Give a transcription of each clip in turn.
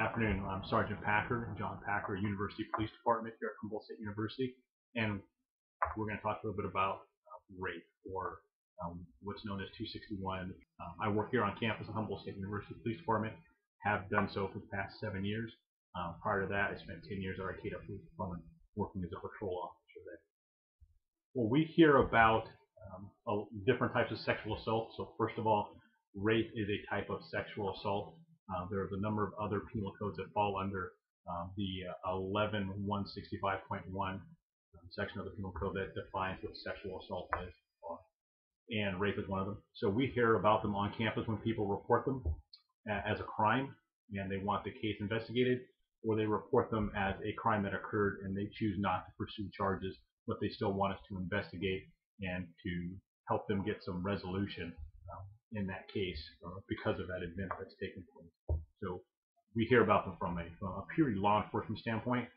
Afternoon. I'm Sergeant Packer, John Packer, University Police Department here at Humboldt State University, and we're going to talk a little bit about rape, or what's known as 261. I work here on campus at Humboldt State University Police Department, have done so for the past 7 years. Prior to that, I spent 10 years at Arcata Police Department working as a patrol officer there. Well, we hear about different types of sexual assault. So first of all, rape is a type of sexual assault. There's a number of other penal codes that fall under the 11165.1 section of the penal code that defines what sexual assault is, and rape is one of them. So we hear about them on campus when people report them as a crime and they want the case investigated, or they report them as a crime that occurred and they choose not to pursue charges, but they still want us to investigate and to help them get some resolution in that case because of that event that's taken place. So we hear about them from a purely law enforcement standpoint.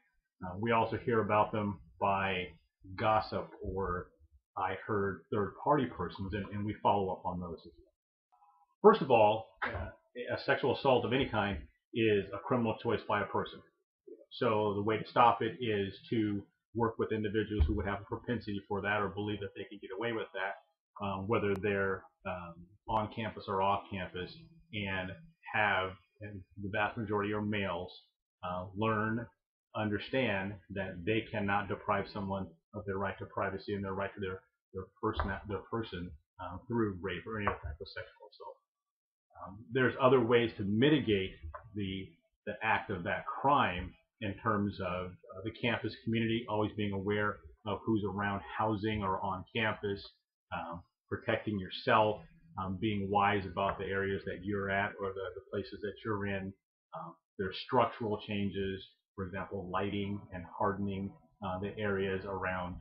We also hear about them by gossip, or I heard third-party persons, and we follow up on those as well. First of all, a sexual assault of any kind is a criminal choice by a person. So the way to stop it is to work with individuals who would have a propensity for that or believe that they can get away with that, whether they're on campus or off campus, and the vast majority are males, understand that they cannot deprive someone of their right to privacy and their right to their person through rape or any other type of sexual assault. There's other ways to mitigate the act of that crime in terms of the campus community always being aware of who's around housing or on campus, protecting yourself, being wise about the areas that you're at or the places that you're in. There's structural changes, for example, lighting and hardening the areas around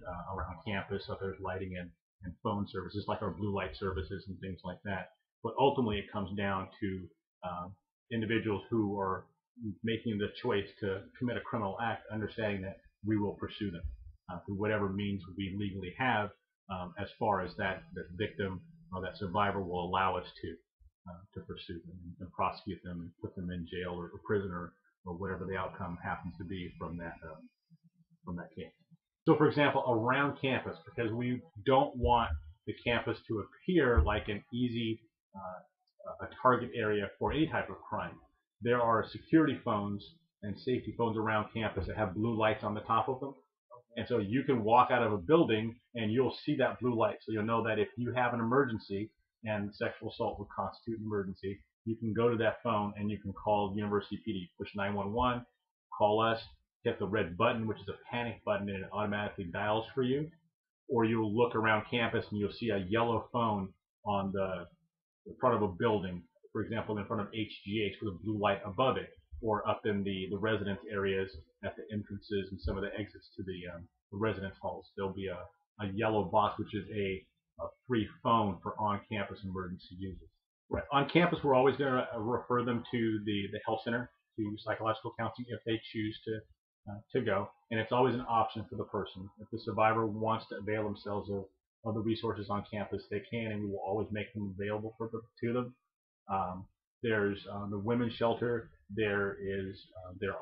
campus. So there's lighting and phone services like our blue light services and things like that. But ultimately, it comes down to individuals who are making the choice to commit a criminal act, understanding that we will pursue them through whatever means we legally have, as far as that victim or that survivor will allow us to pursue them and prosecute them and put them in jail or prison or whatever the outcome happens to be from that case. So, for example, around campus, because we don't want the campus to appear like an easy a target area for any type of crime, there are security phones and safety phones around campus that have blue lights on the top of them. And so you can walk out of a building and you'll see that blue light. So you'll know that if you have an emergency, and sexual assault would constitute an emergency, you can go to that phone and you can call University PD, push 911, call us, hit the red button, which is a panic button, and it automatically dials for you. Or you'll look around campus and you'll see a yellow phone on the front of a building, for example, in front of HGH with a blue light above it, or up in the residence areas at the entrances and some of the exits to the residence halls. There'll be a yellow box, which is a free phone for on-campus emergency users. Right. On campus, we're always going to refer them to the health center, to psychological counseling if they choose to go, and it's always an option for the person. If the survivor wants to avail themselves of the resources on campus, they can, and we will always make them available to them. There's the women's shelter. There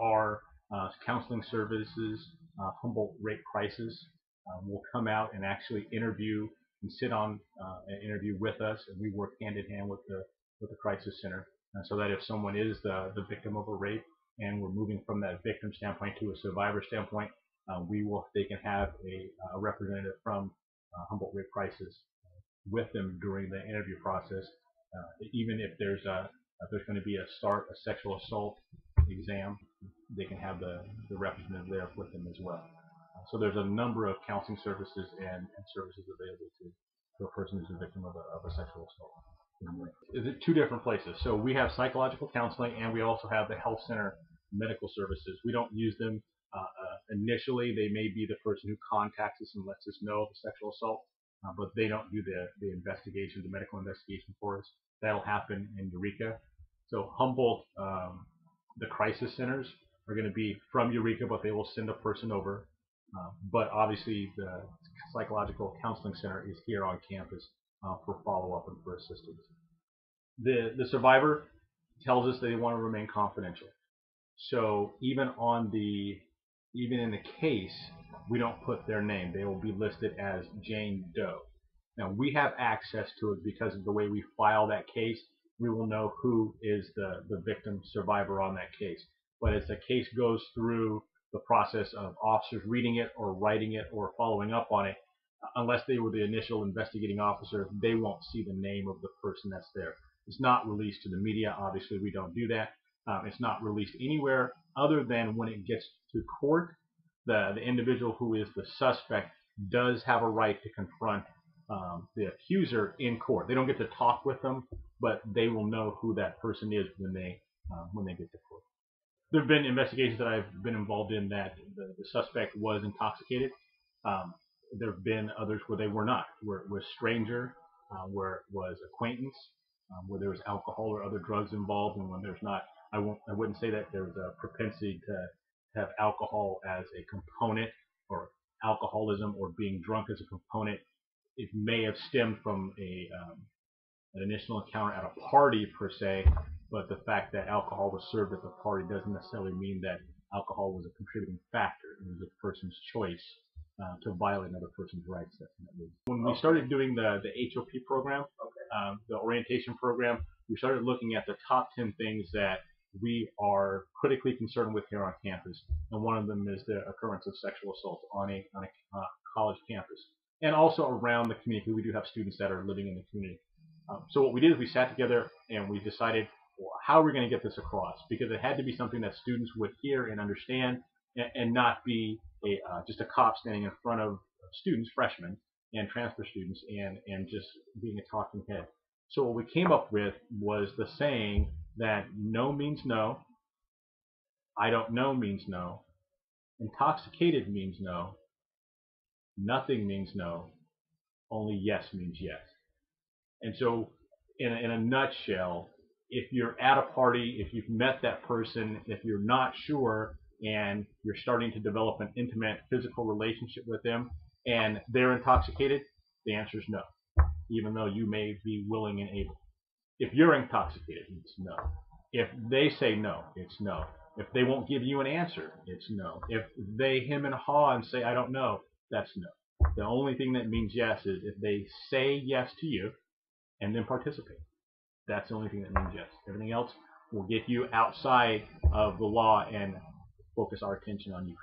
are counseling services. Humboldt Rape Crisis will come out and actually interview and sit on an interview with us, and we work hand in hand with the crisis center, so that if someone is the victim of a rape and we're moving from that victim standpoint to a survivor standpoint, they can have a representative from Humboldt Rape Crisis with them during the interview process. Even if there's going to be a sexual assault exam, they can have the representative there with them as well. So there's a number of counseling services and services available to a person who's a victim of a sexual assault. It's two different places. So we have psychological counseling, and we also have the health center medical services. We don't use them initially. They may be the person who contacts us and lets us know of the sexual assault, but they don't do the investigation, the medical investigation for us. That'll happen in Eureka. So Humboldt, the crisis centers are going to be from Eureka, but they will send a person over. But obviously, the psychological counseling center is here on campus for follow-up and for assistance. The survivor tells us they want to remain confidential. So even in the case, we don't put their name. They will be listed as Jane Doe. Now we have access to it because of the way we file that case. We will know who is the victim survivor on that case. But as the case goes through the process of officers reading it or writing it or following up on it, unless they were the initial investigating officer, they won't see the name of the person that's there. It's not released to the media. Obviously, we don't do that. It's not released anywhere other than when it gets to court. The individual who is the suspect does have a right to confront the accuser in court. They don't get to talk with them, but they will know who that person is when they get to court. There have been investigations that I've been involved in that the suspect was intoxicated. Um, there have been others where they were not, where it was stranger, where it was acquaintance, where there was alcohol or other drugs involved, and when there's not. I wouldn't say that there's a propensity to have alcohol as a component, or alcoholism or being drunk as a component. It may have stemmed from an initial encounter at a party per se, but the fact that alcohol was served at the party doesn't necessarily mean that alcohol was a contributing factor. It was a person's choice to violate another person's rights. When we started doing the HOP program, the orientation program, we started looking at the top 10 things that we are critically concerned with here on campus, and one of them is the occurrence of sexual assault on a college campus, and also around the community. We do have students that are living in the community. So what we did is we sat together and we decided, well, how are we going to get this across? Because it had to be something that students would hear and understand, and not be just a cop standing in front of students, freshmen and transfer students, and just being a talking head. So what we came up with was the saying that no means no, I don't know means no, intoxicated means no, nothing means no, only yes means yes. And so, in a nutshell, if you're at a party, if you've met that person, if you're not sure and you're starting to develop an intimate physical relationship with them and they're intoxicated, the answer is no, even though you may be willing and able. If you're intoxicated, it's no. If they say no, it's no. If they won't give you an answer, it's no. If they hem and haw and say, I don't know, that's no. The only thing that means yes is if they say yes to you and then participate. That's the only thing that means yes. Everything else will get you outside of the law and focus our attention on you.